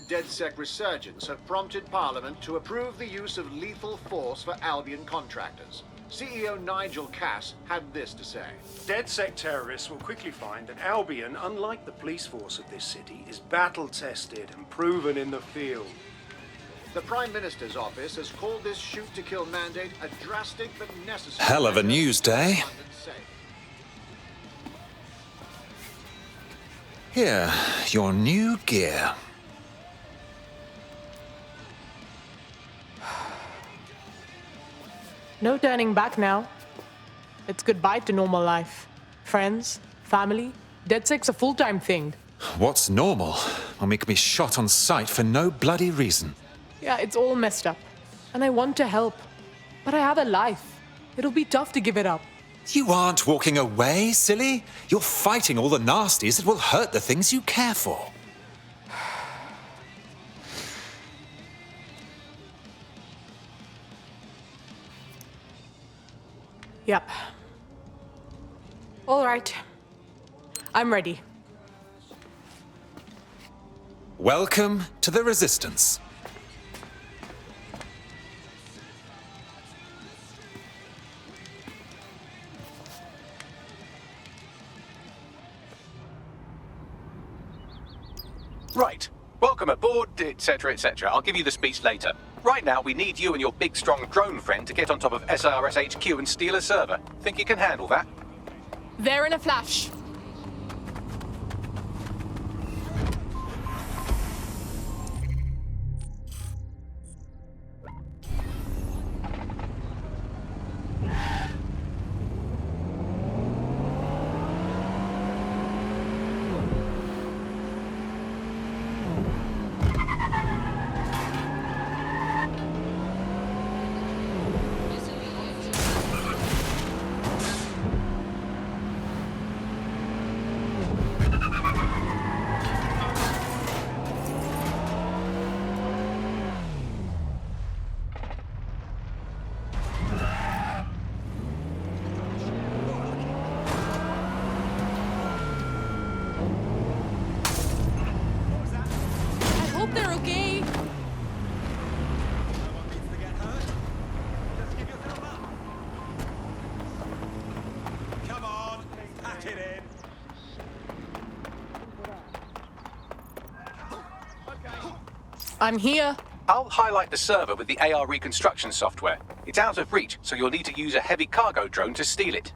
DedSec resurgence have prompted Parliament to approve the use of lethal force for Albion contractors. CEO Nigel Cass had this to say. DedSec terrorists will quickly find that Albion, unlike the police force of this city, is battle-tested and proven in the field. The Prime Minister's office has called this shoot-to-kill mandate a drastic but necessary... Hell of a news day. Here, your new gear. No turning back now. It's goodbye to normal life. Friends, family, DedSec's a full-time thing. What's normal when we can be shot on sight for no bloody reason? Yeah, it's all messed up. And I want to help. But I have a life. It'll be tough to give it up. You aren't walking away, silly. You're fighting all the nasties that will hurt the things you care for. Yep. All right. I'm ready. Welcome to the Resistance. Right. Welcome aboard, etc., etc. I'll give you the speech later. Right now, we need you and your big, strong drone friend to get on top of SRS HQ and steal a server. Think you can handle that? There in a flash. They're okay. Come on, pack it in. I'm here. I'll highlight the server with the AR reconstruction software. It's out of reach, so you'll need to use a heavy cargo drone to steal it.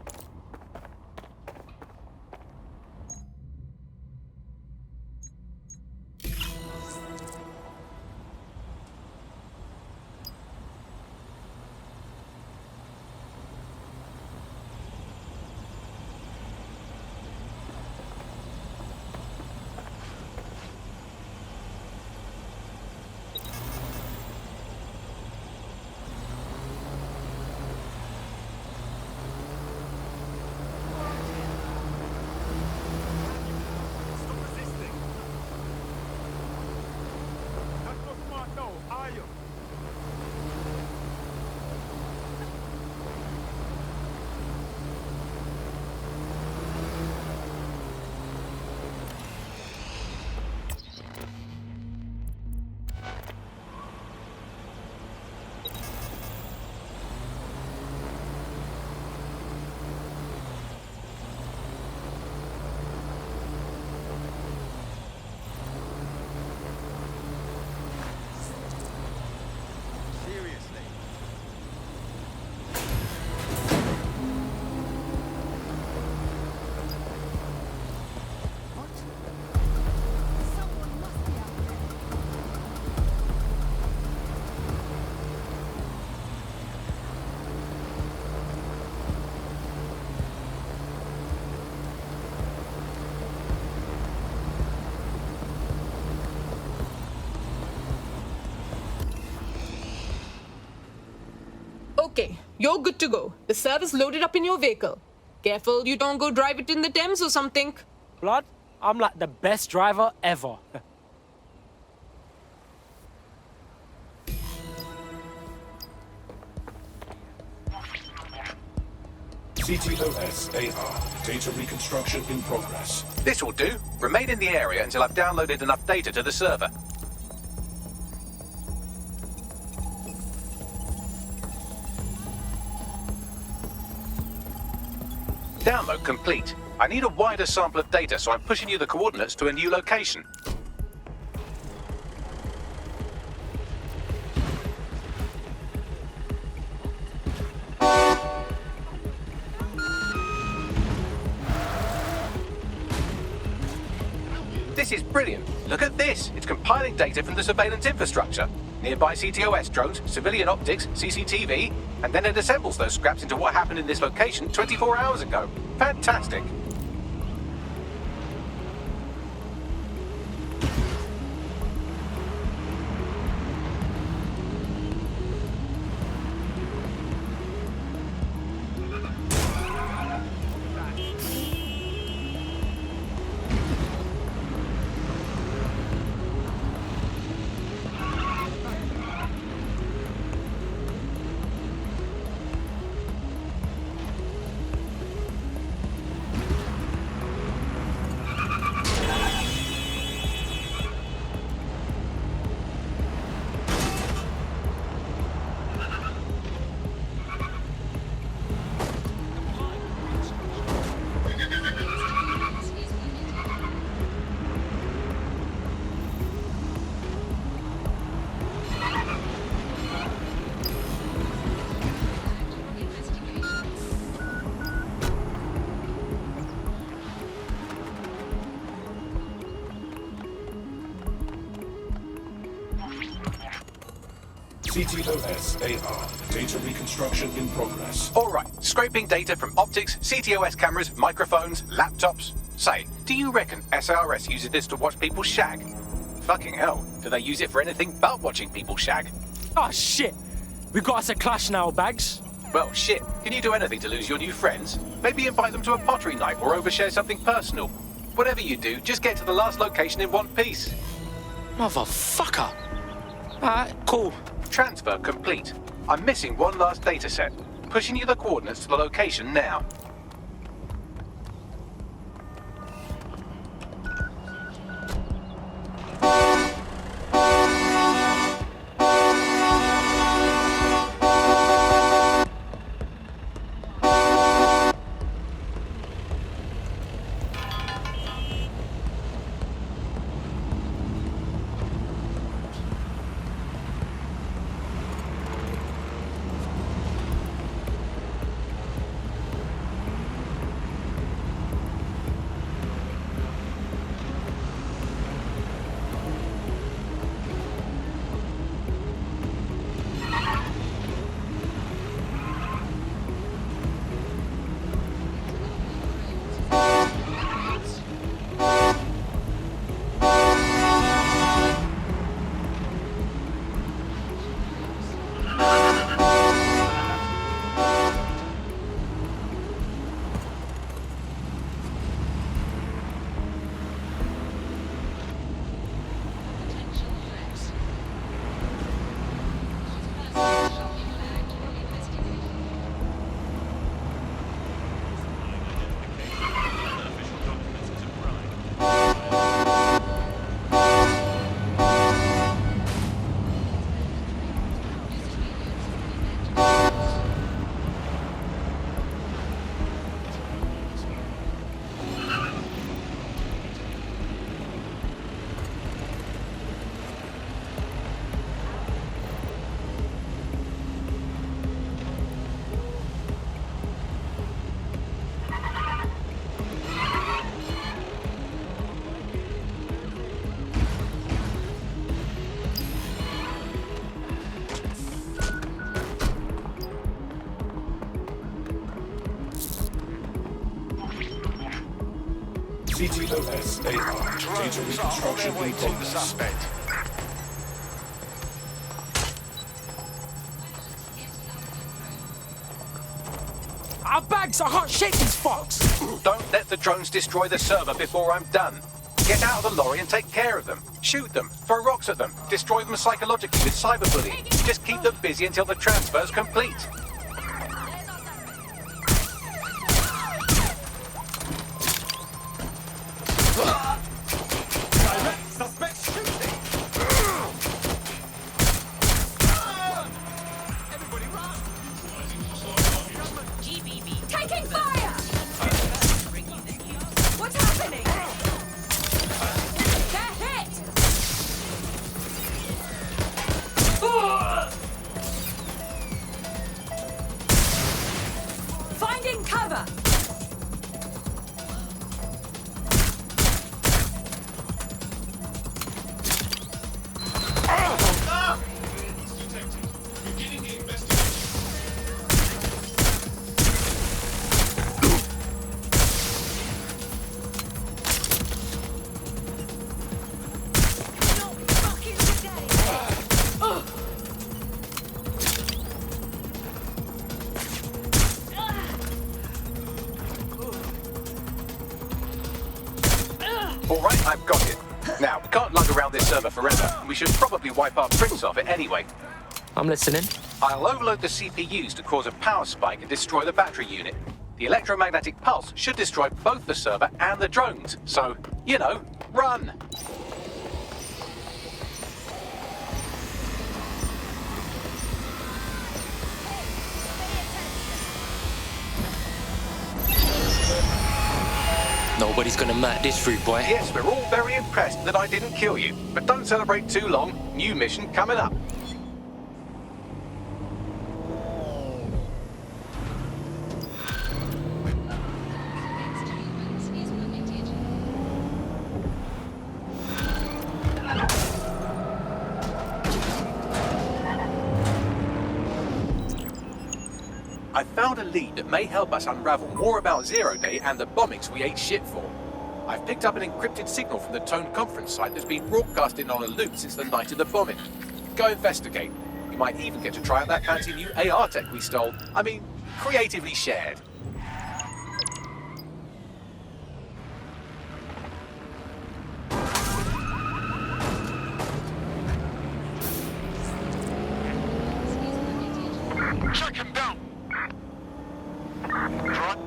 Okay, you're good to go. The server's loaded up in your vehicle. Careful you don't go drive it in the Thames or something. Blood, I'm like the best driver ever. CTOS-AR. Data reconstruction in progress. This will do. Remain in the area until I've downloaded enough data to the server. Download complete. I need a wider sample of data, so I'm pushing you the coordinates to a new location. This is brilliant. Look at this. It's compiling data from the surveillance infrastructure. Nearby CTOS drones, civilian optics, CCTV, and then it assembles those scraps into what happened in this location 24 hours ago. Fantastic. CTOS AR. Data reconstruction in progress. All right, scraping data from optics, CTOS cameras, microphones, laptops. Say, do you reckon SRS uses this to watch people shag? Fucking hell, do they use it for anything but watching people shag? Oh shit! We got us a clash now, Bags. Well, shit, can you do anything to lose your new friends? Maybe invite them to a pottery night or overshare something personal. Whatever you do, just get to the last location in one piece. Motherfucker! Alright, cool. Transfer complete. I'm missing one last data set. Pushing you the coordinates to the location now. CTOS AR. Data reconstruction in progress. Bags, I can't shake these fucks! Don't let the drones destroy the server before I'm done. Get out of the lorry and take care of them. Shoot them, throw rocks at them, destroy them psychologically with cyberbullying. Just keep them busy until the transfer's complete. Suspect shooting! Everybody run! GBB. Taking fire! Now, we can't lug around this server forever, and we should probably wipe our prints off it anyway. I'm listening. I'll overload the CPUs to cause a power spike and destroy the battery unit. The electromagnetic pulse should destroy both the server and the drones. So, you know, run! Nobody's gonna mat this rude boy. Yes, we're all very impressed that I didn't kill you. But don't celebrate too long. New mission coming up. I found a lead that may help us unravel more about Zero Day and the bombings we ate shit for. I've picked up an encrypted signal from the Tone conference site that's been broadcasting on a loop since the night of the bombing. Go investigate. You might even get to try out that fancy new AR tech we stole. I mean, creatively shared. Check him down. Right.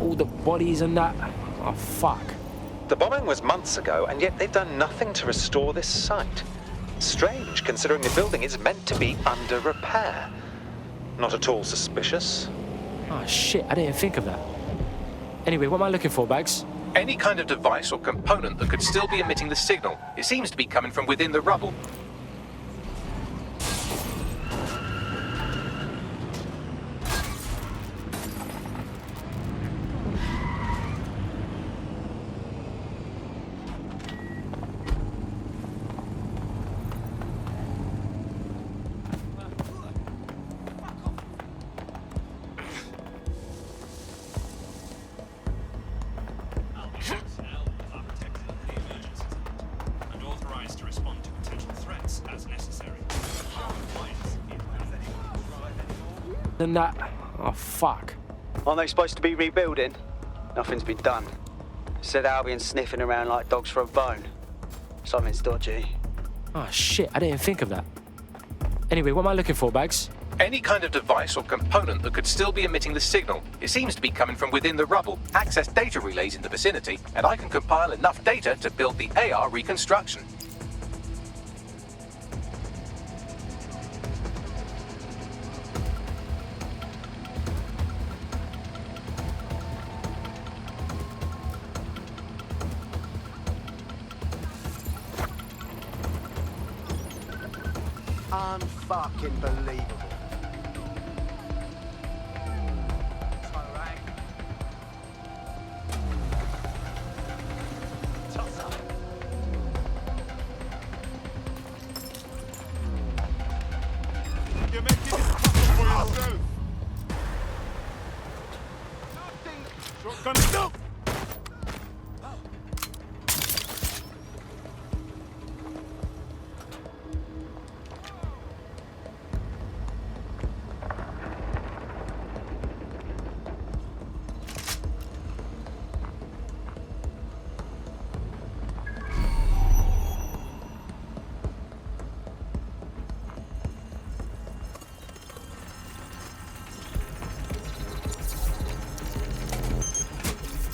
All the bodies and that. Oh, fuck. The bombing was months ago, and yet they've done nothing to restore this site. Strange, considering the building is meant to be under repair. Not at all suspicious. Oh, shit, I didn't think of that. Anyway, what am I looking for, Bags? Any kind of device or component that could still be emitting the signal. It seems to be coming from within the rubble. And authorized to respond to potential threats as necessary. And that. Oh, fuck. Aren't they supposed to be rebuilding? Nothing's been done. Said Albion sniffing around like dogs for a bone. Something's dodgy. Oh, shit, I didn't think of that. Anyway, what am I looking for, Bags? Any kind of device or component that could still be emitting the signal. It seems to be coming from within the rubble. Access data relays in the vicinity, and I can compile enough data to build the AR reconstruction. Unfucking believable. You're making it tougher for yourself. Shotgun, no!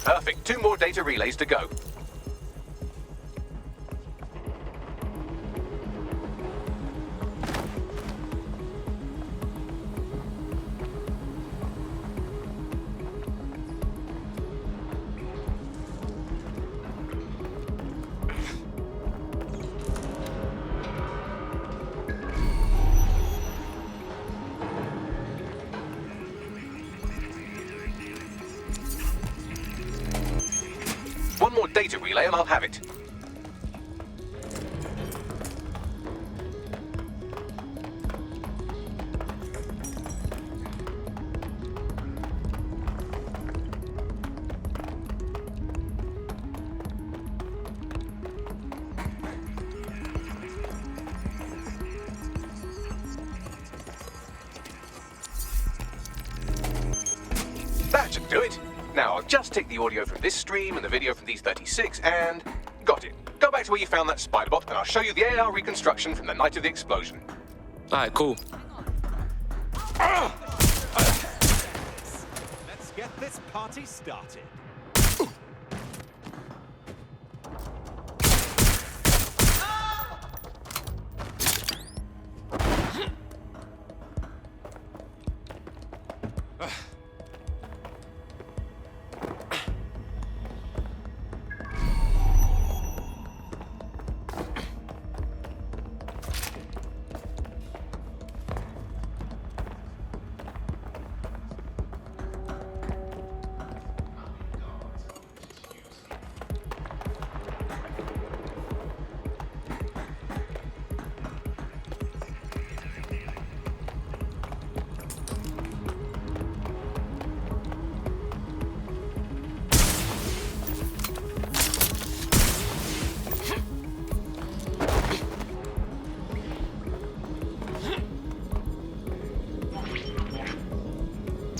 Perfect. 2 more data relays to go. more data relay and I'll have it. That should do it. Now, I'll just take the audio from this stream and the video from these 36 and... got it. Go back to where you found that spider bot and I'll show you the AR reconstruction from the night of the explosion. Alright, cool. Let's get this party started.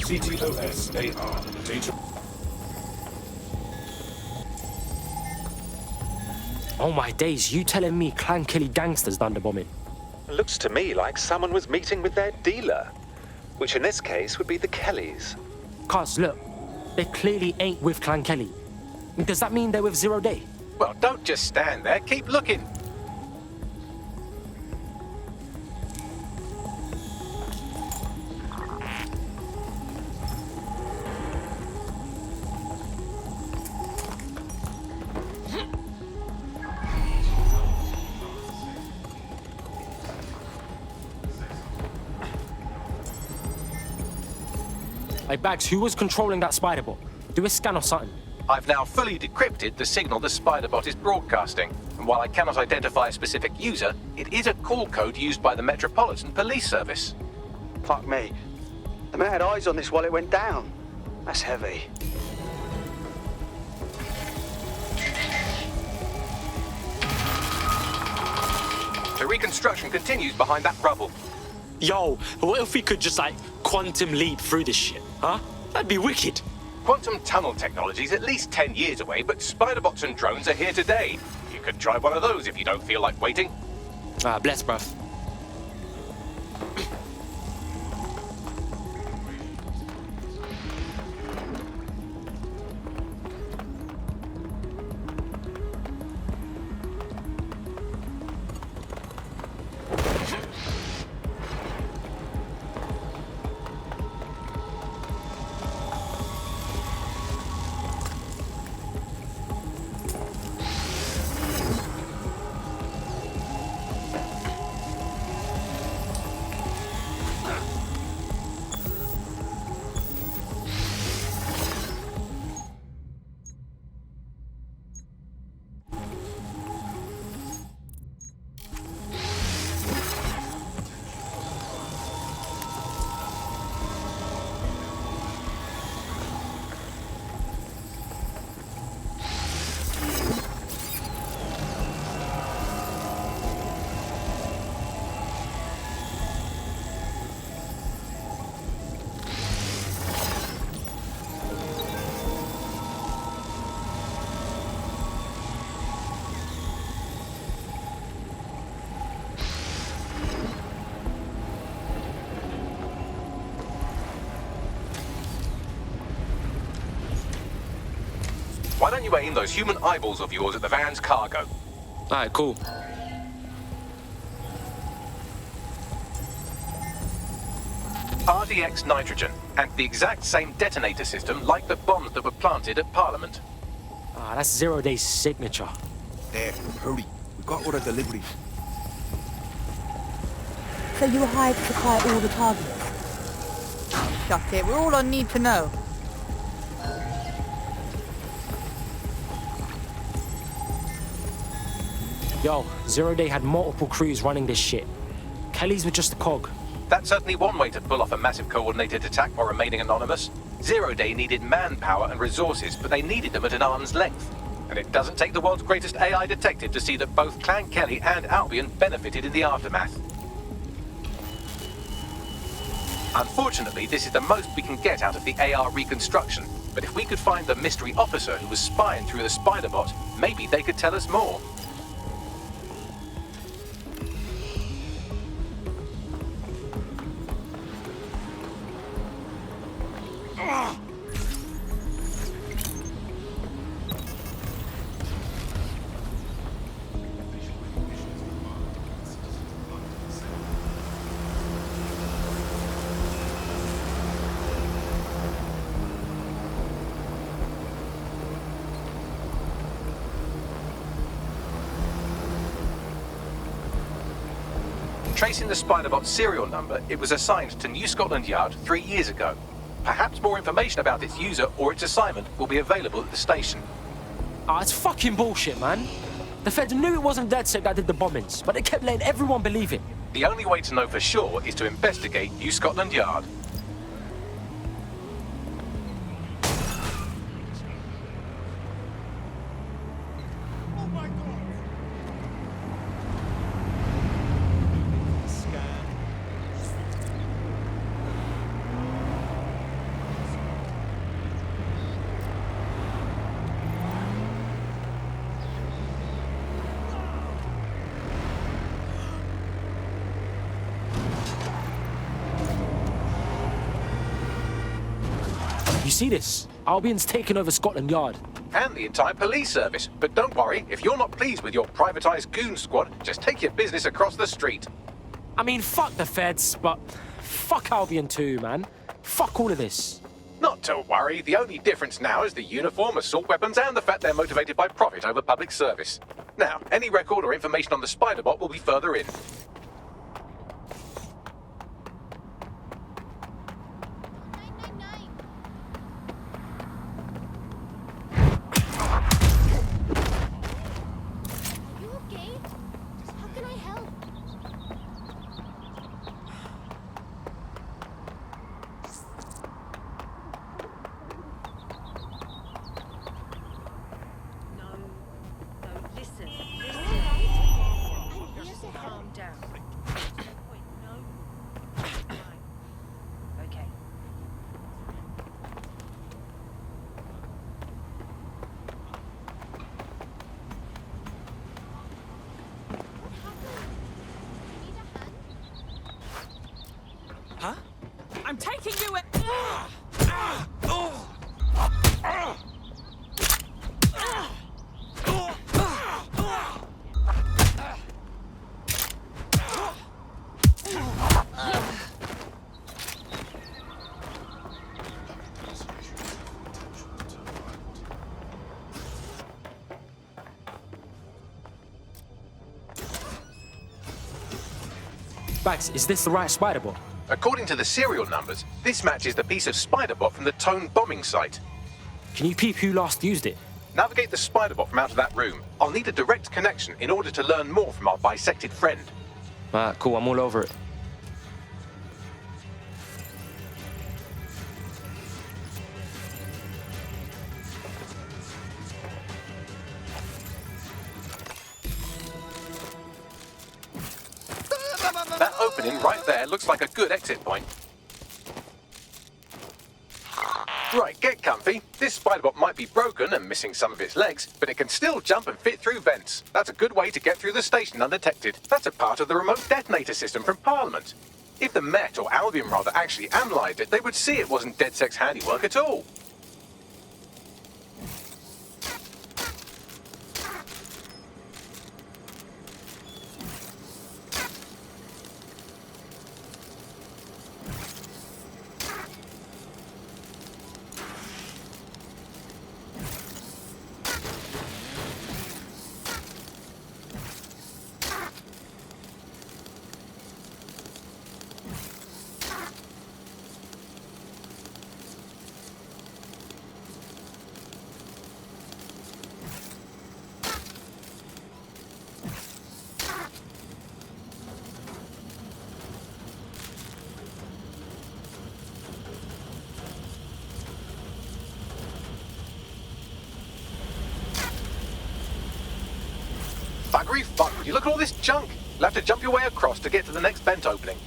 CTOS AR. Data. Oh my days, you telling me Clan Kelly gangsters done the bombing? Looks to me like someone was meeting with their dealer, which in this case would be the Kellys. Cuz, look, they clearly ain't with Clan Kelly. Does that mean they're with Zero Day? Well, don't just stand there. Keep looking. Hey, Bags, who was controlling that spider bot? Do a scan or something. I've now fully decrypted the signal the Spiderbot is broadcasting, and while I cannot identify a specific user, it is a call code used by the Metropolitan Police Service. Fuck me. The man had eyes on this while it went down. That's heavy. The reconstruction continues behind that rubble. Yo, what if we could just, like, quantum leap through this shit, huh? That'd be wicked. Quantum tunnel technology is at least 10 years away, but Spiderbots and drones are here today. You could try one of those if you don't feel like waiting. Bless, bruv. Why don't you aim those human eyeballs of yours at the van's cargo? Alright, cool. RDX nitrogen, and the exact same detonator system like the bombs that were planted at Parliament. That's Zero Day's signature. There, hurry. We've got all the deliveries. So you were hired to supply all the targets? Shut it, we're all on need to know. Yo, Zero Day had multiple crews running this shit. Kelly's were just a cog. That's certainly one way to pull off a massive coordinated attack while remaining anonymous. Zero Day needed manpower and resources, but they needed them at an arm's length. And it doesn't take the world's greatest AI detective to see that both Clan Kelly and Albion benefited in the aftermath. Unfortunately, this is the most we can get out of the AR reconstruction. But if we could find the mystery officer who was spying through the spider bot, maybe they could tell us more. Tracing the Spiderbot's serial number, it was assigned to New Scotland Yard 3 years ago. Perhaps more information about its user or its assignment will be available at the station. Ah, it's fucking bullshit, man. The feds knew it wasn't DedSec that did the bombings, but they kept letting everyone believe it. The only way to know for sure is to investigate New Scotland Yard. You see this? Albion's taken over Scotland Yard. And the entire police service. But don't worry, if you're not pleased with your privatized goon squad, just take your business across the street. I mean, fuck the feds, but fuck Albion too, man. Fuck all of this. Not to worry, the only difference now is the uniform, assault weapons, and the fact they're motivated by profit over public service. Now, any record or information on the Spiderbot will be further in. I'm taking you at... Bax, is this the right Spiderbot? According to the serial numbers, this matches the piece of Spiderbot from the Tone bombing site. Can you peep who last used it? Navigate the Spiderbot from out of that room. I'll need a direct connection in order to learn more from our bisected friend. Alright, cool, I'm all over it. That opening right there looks like a good exit point. Right, get comfy. This Spiderbot might be broken and missing some of its legs, but it can still jump and fit through vents. That's a good way to get through the station undetected. That's a part of the remote detonator system from Parliament. If the Met, or Albion rather, actually analysed it, they would see it wasn't DedSec's handiwork at all. refund. You look at all this junk. You'll have to jump your way across to get to the next vent opening.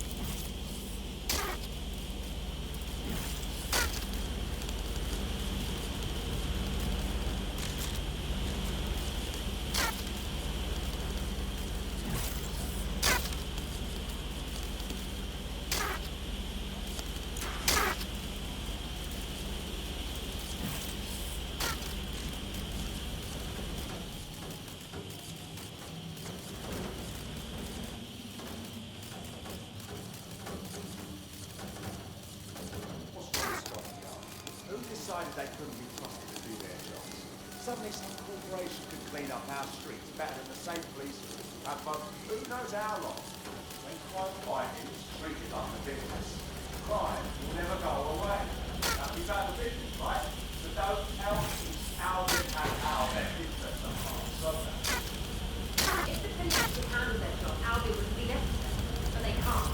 Decided they couldn't be trusted to do their jobs. Suddenly some corporation could clean up our streets better than the same police force. But who knows how long? When crime fighting is treated like a business, crime will never go away. That'll be bad for business, right? So don't tell me how they have how their business apart. So if the police could handle their job, Albion would be everything. But they can't.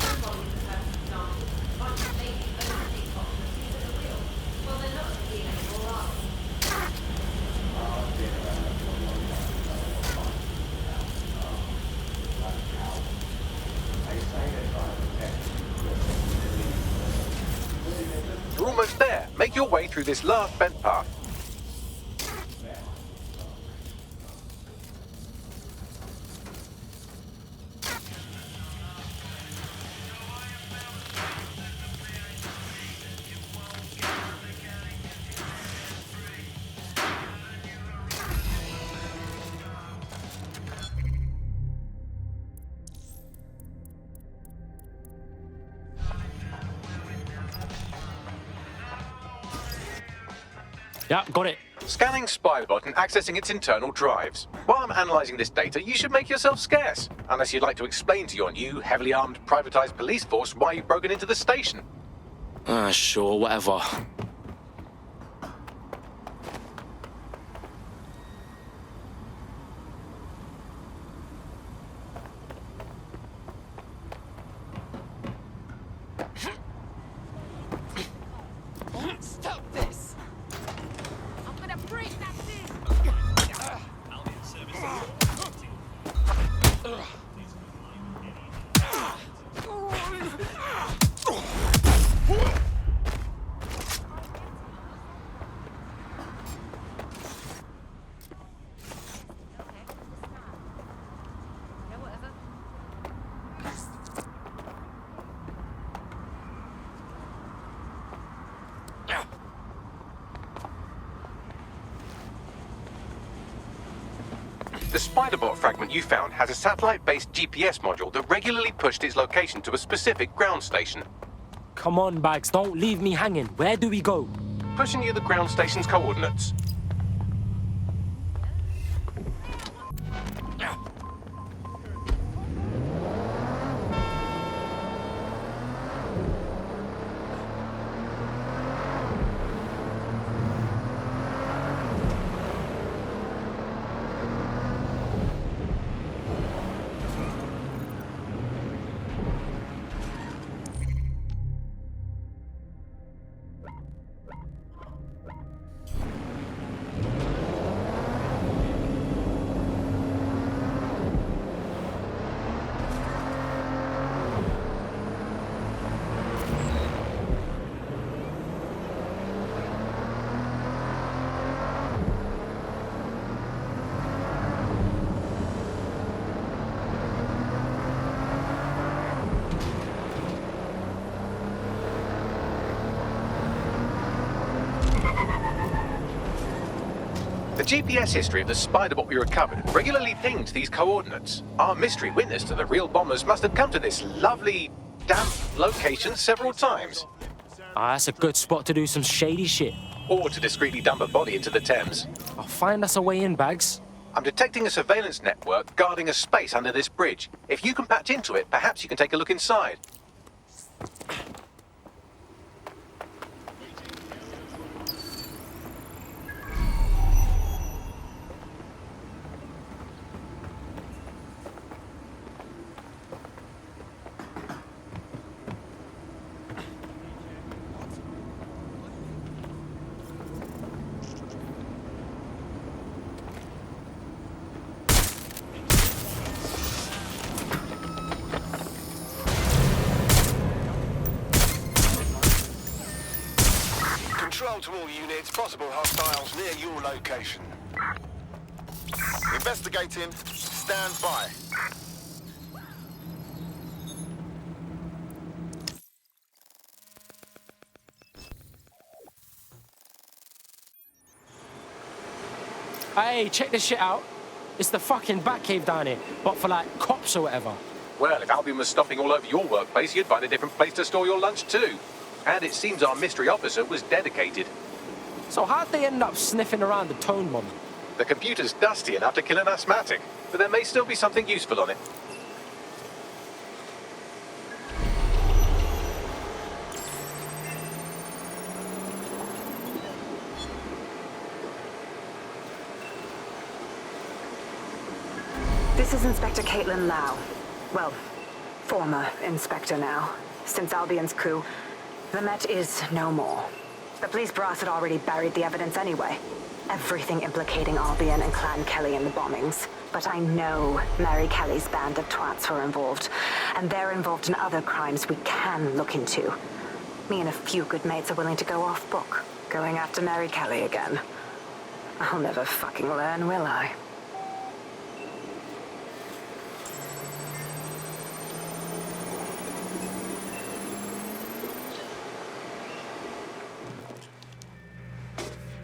Everybody is a perfect example. Bunch of ladies overtake options at the wheel. Well, they're not being anymore, are they? You're almost there. Make your way through this last vent path. Yeah, got it. Scanning Spybot and accessing its internal drives. While I'm analysing this data, you should make yourself scarce. Unless you'd like to explain to your new, heavily armed, privatised police force why you've broken into the station. Sure, whatever. Stop this! I'm gonna break that thing! Albion services. The Spiderbot fragment you found has a satellite-based GPS module that regularly pushed its location to a specific ground station. Come on, Bags, don't leave me hanging. Where do we go? Pushing you the ground station's coordinates. The GPS history of the Spiderbot we recovered regularly pinged these coordinates. Our mystery witness to the real bombers must have come to this lovely, damp location several times. That's a good spot to do some shady shit. Or to discreetly dump a body into the Thames. I'll find us a way in, Bags. I'm detecting a surveillance network guarding a space under this bridge. If you can patch into it, perhaps you can take a look inside. Control to all units, possible hostiles near your location. Investigating. Stand by. Hey, check this shit out. It's the fucking Batcave down here, but for like cops or whatever. Well, if Albion was stomping all over your workplace, you'd find a different place to store your lunch too. And it seems our mystery officer was dedicated. So how'd they end up sniffing around the tone bomb? The computer's dusty enough to kill an asthmatic, but there may still be something useful on it. This is Inspector Caitlin Lau. Well, former inspector now. Since Albion's coup, the Met is no more. The police brass had already buried the evidence anyway. Everything implicating Albion and Clan Kelly in the bombings. But I know Mary Kelly's band of twats were involved, and they're involved in other crimes we can look into. Me and a few good mates are willing to go off book, going after Mary Kelly again. I'll never fucking learn, will I?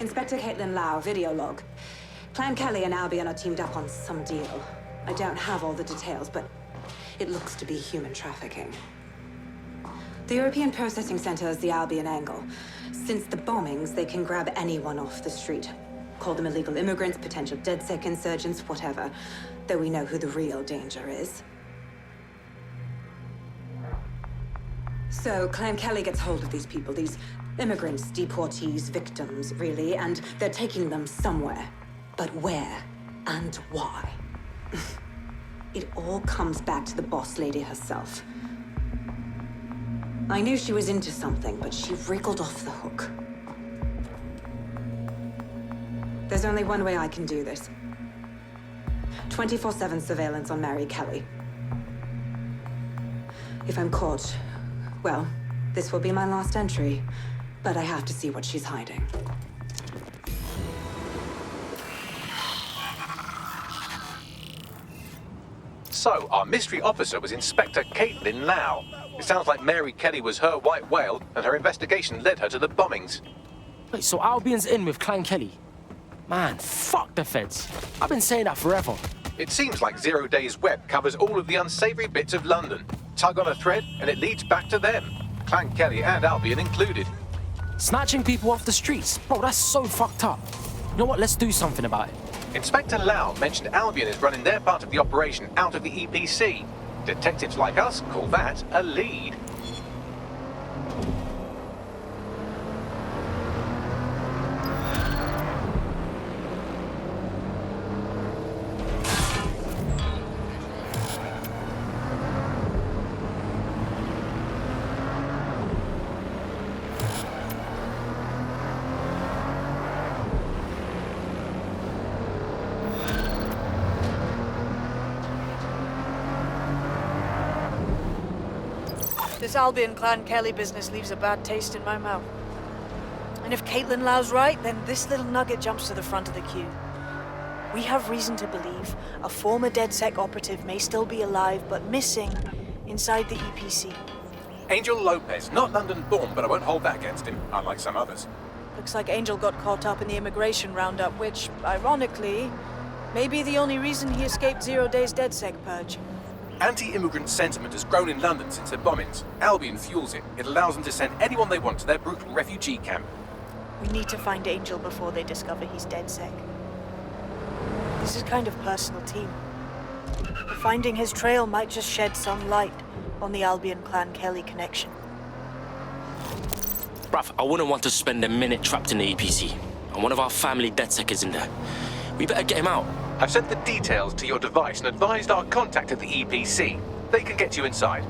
Inspector Caitlin Lau, video log. Clan Kelly and Albion are teamed up on some deal. I don't have all the details, but it looks to be human trafficking. The European Processing Center is the Albion angle. Since the bombings, they can grab anyone off the street. Call them illegal immigrants, potential DedSec insurgents, whatever. Though we know who the real danger is. So, Clan Kelly gets hold of these people, these immigrants, deportees, victims, really, and they're taking them somewhere. But where and why? It all comes back to the boss lady herself. I knew she was into something, but she wriggled off the hook. There's only one way I can do this. 24/7 surveillance on Mary Kelly. If I'm caught, well, this will be my last entry. But I have to see what she's hiding. So, our mystery officer was Inspector Caitlin Lau. It sounds like Mary Kelly was her white whale, and her investigation led her to the bombings. Wait, so Albion's in with Clan Kelly? Man, fuck the feds. I've been saying that forever. It seems like 0 Days Web covers all of the unsavory bits of London. Tug on a thread, and it leads back to them. Clan Kelly and Albion included. Snatching people off the streets? Bro, that's so fucked up. You know what? Let's do something about it. Inspector Lau mentioned Albion is running their part of the operation out of the EPC. Detectives like us call that a lead. This Albion Clan Kelly business leaves a bad taste in my mouth. And if Caitlin Lau's right, then this little nugget jumps to the front of the queue. We have reason to believe a former DedSec operative may still be alive, but missing inside the EPC. Angel Lopez, not London-born, but I won't hold that against him, unlike some others. Looks like Angel got caught up in the immigration roundup, which, ironically, may be the only reason he escaped 0 Days DedSec purge. Anti-immigrant sentiment has grown in London since the bombings. Albion fuels it. It allows them to send anyone they want to their brutal refugee camp. We need to find Angel before they discover he's DedSec. This is kind of personal team. Finding his trail might just shed some light on the Albion Clan Kelly connection. Bruv, I wouldn't want to spend a minute trapped in the EPC. And one of our family DedSec is in there. We better get him out. I've sent the details to your device and advised our contact at the EPC. They can get you inside.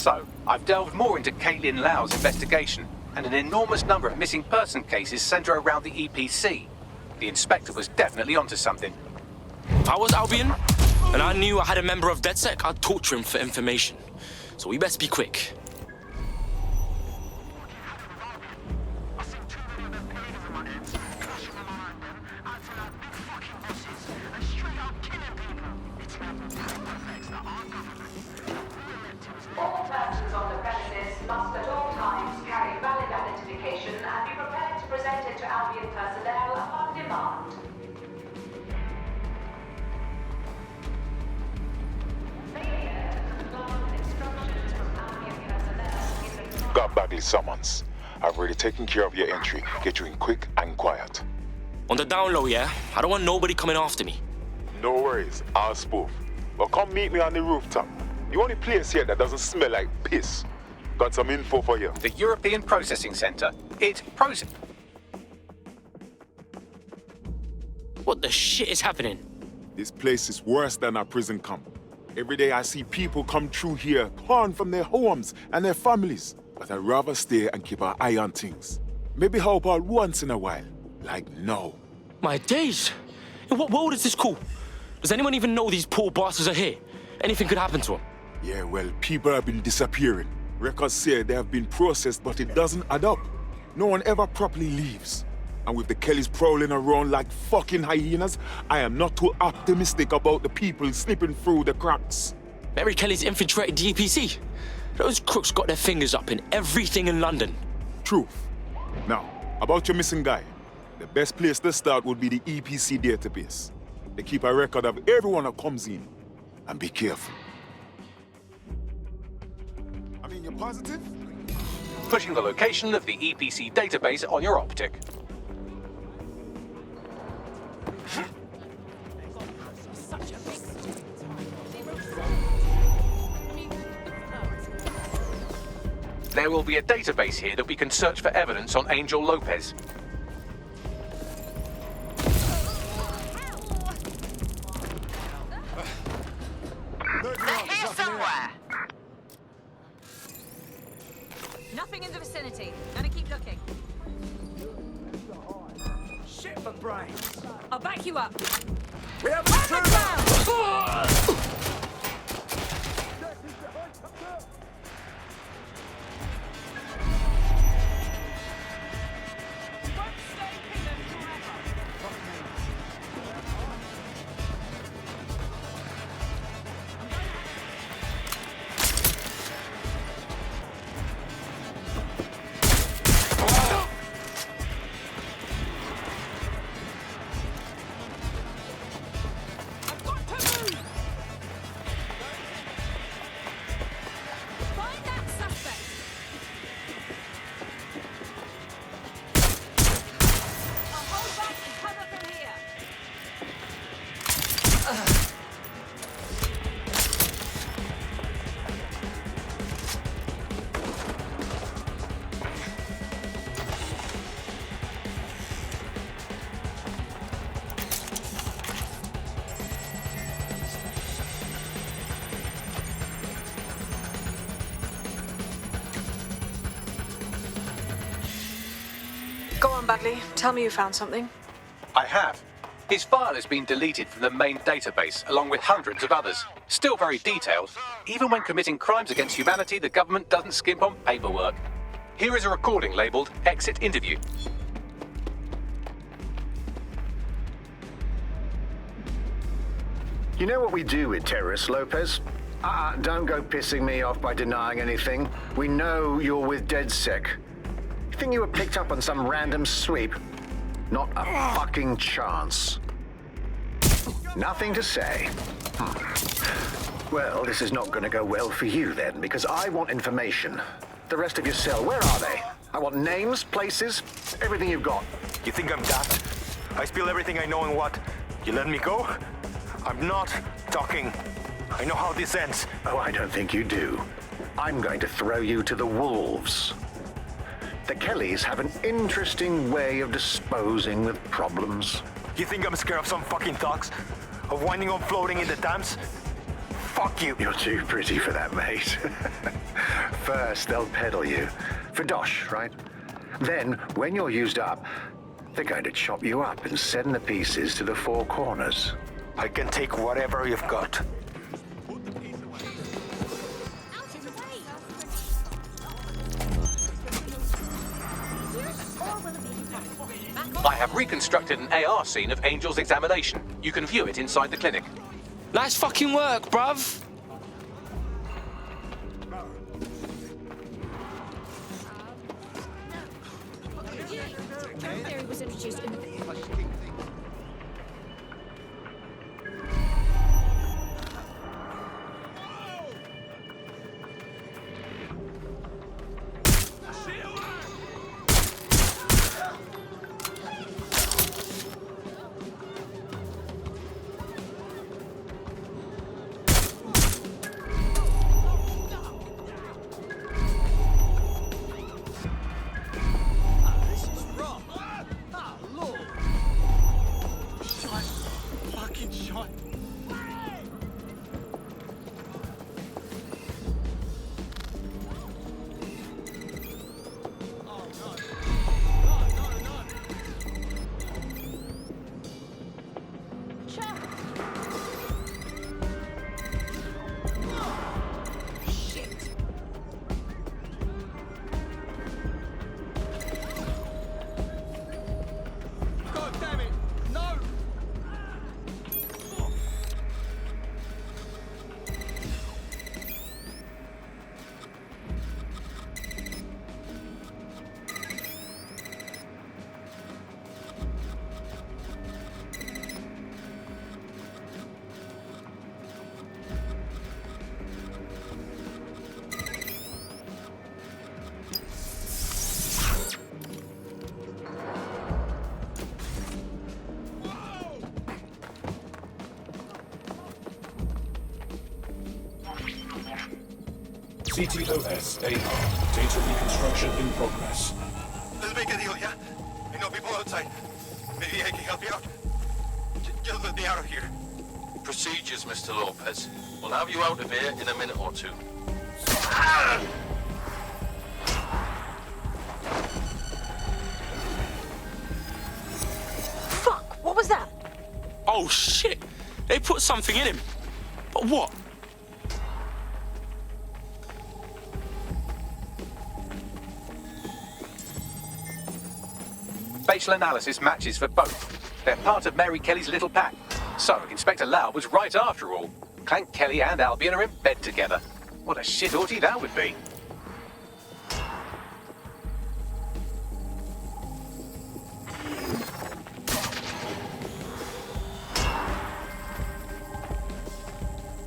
So, I've delved more into Caitlin Lau's investigation, and an enormous number of missing person cases centre around the EPC. The inspector was definitely onto something. If I was Albion, and I knew I had a member of DedSec, I'd torture him for information. So we best be quick. All persons on the premises must at all times carry valid identification and be prepared to present it to Albion personnel upon demand. Got Bagley summons. I've already taken care of your entry. Get you in quick and quiet. On the down low, yeah? I don't want nobody coming after me. No worries, I'll spoof. But come meet me on the rooftop. The only place here that doesn't smell like piss. Got some info for you. The European Processing Centre. What the shit is happening? This place is worse than a prison camp. Every day I see people come through here, torn from their homes and their families. But I'd rather stay and keep an eye on things. Maybe help out once in a while. Like now. My days! In what world is this cool? Does anyone even know these poor bastards are here? Anything could happen to them. Yeah, well, people have been disappearing. Records say they have been processed, but it doesn't add up. No one ever properly leaves. And with the Kellys prowling around like fucking hyenas, I am not too optimistic about the people slipping through the cracks. Mary Kelly's infiltrated the EPC. Those crooks got their fingers up in everything in London. Truth. Now, about your missing guy. The best place to start would be the EPC database. They keep a record of everyone that comes in. And be careful. I mean, you're positive? Pushing the location of the EPC database on your optic. There will be a database here that we can search for evidence on Angel Lopez. They're here somewhere. Nothing in the vicinity. Gonna keep looking. Shit for brains. I'll back you up. We have an intruder! Go on, Bagley. Tell me you found something. I have. His file has been deleted from the main database, along with hundreds of others. Still very detailed. Even when committing crimes against humanity, the government doesn't skimp on paperwork. Here is a recording labelled Exit Interview. You know what we do with terrorists, Lopez? Don't go pissing me off by denying anything. We know you're with DedSec. You think you were picked up on some random sweep? Not a fucking chance. Nothing to say. Well, this is not going to go well for you then, because I want information. The rest of your cell, where are they? I want names, places, everything you've got. You think I'm daft? I spill everything I know and what? You let me go? I'm not talking. I know how this ends. Oh, I don't think you do. I'm going to throw you to the wolves. The Kellys have an interesting way of disposing with problems. You think I'm scared of some fucking thugs? Of winding up floating in the Thames? Fuck you. You're too pretty for that, mate. First, they'll peddle you. For dosh, right? Then, when you're used up, they're going to chop you up and send the pieces to the four corners. I can take whatever you've got. I have reconstructed an AR scene of Angel's examination. You can view it inside the clinic. Nice fucking work, bruv. Theory was introduced in the CTOS AR. Data reconstruction in progress. Let's make a deal, yeah? I know people outside. Maybe I can help you out. Just let me out of here. Procedures, Mr. Lopez. We'll have you out of here in a minute or two. Fuck, what was that? Oh shit! They put something in him. But what? Facial analysis matches for both. They're part of Mary Kelly's little pack. So, Inspector Lau was right after all. Clank Kelly and Albion are in bed together. What a shit orgy that would be.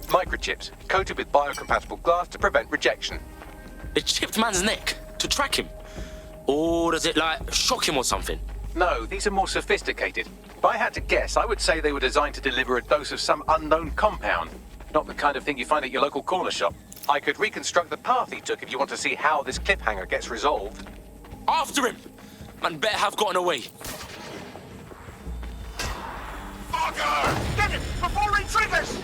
Microchips, coated with biocompatible glass to prevent rejection. It chipped man's neck to track him. Or does it, like, shock him or something? No, these are more sophisticated. If I had to guess, I would say they were designed to deliver a dose of some unknown compound. Not the kind of thing you find at your local corner shop. I could reconstruct the path he took if you want to see how this cliffhanger gets resolved. After him! Man better have gotten away. Fucker! Get it! Before he triggers!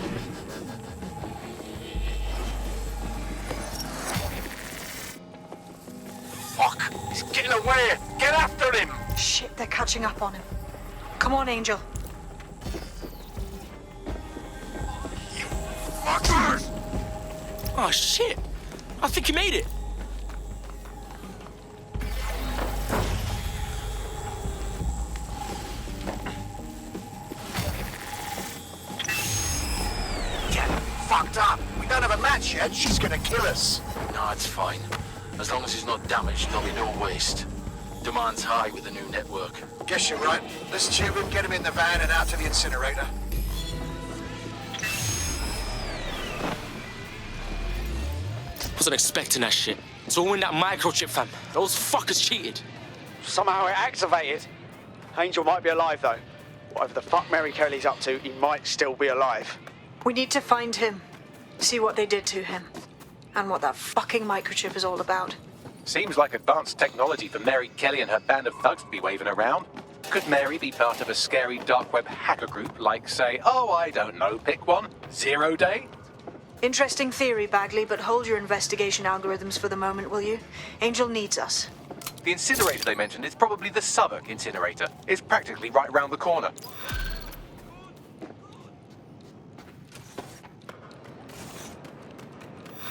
Fuck! He's getting away! Get after him! Shit, they're catching up on him. Come on, Angel. You fuckers! Oh shit! I think he made it. Get fucked up! We don't have a match yet. She's gonna kill us. No, it's fine. As long as he's not damaged, there'll be no waste. Demand's high with the new network. Guess you're right. Let's tube him, get him in the van and out to the incinerator. Wasn't expecting that shit. It's all in that microchip, fam. Those fuckers cheated. Somehow it activated. Angel might be alive, though. Whatever the fuck Mary Kelly's up to, he might still be alive. We need to find him. See what they did to him. And what that fucking microchip is all about. Seems like advanced technology for Mary Kelly and her band of thugs to be waving around. Could Mary be part of a scary dark web hacker group like, say, oh, I don't know, pick one, 0 Day? Interesting theory, Bagley, but hold your investigation algorithms for the moment, will you? Angel needs us. The incinerator they mentioned is probably the Southwark incinerator. It's practically right around the corner.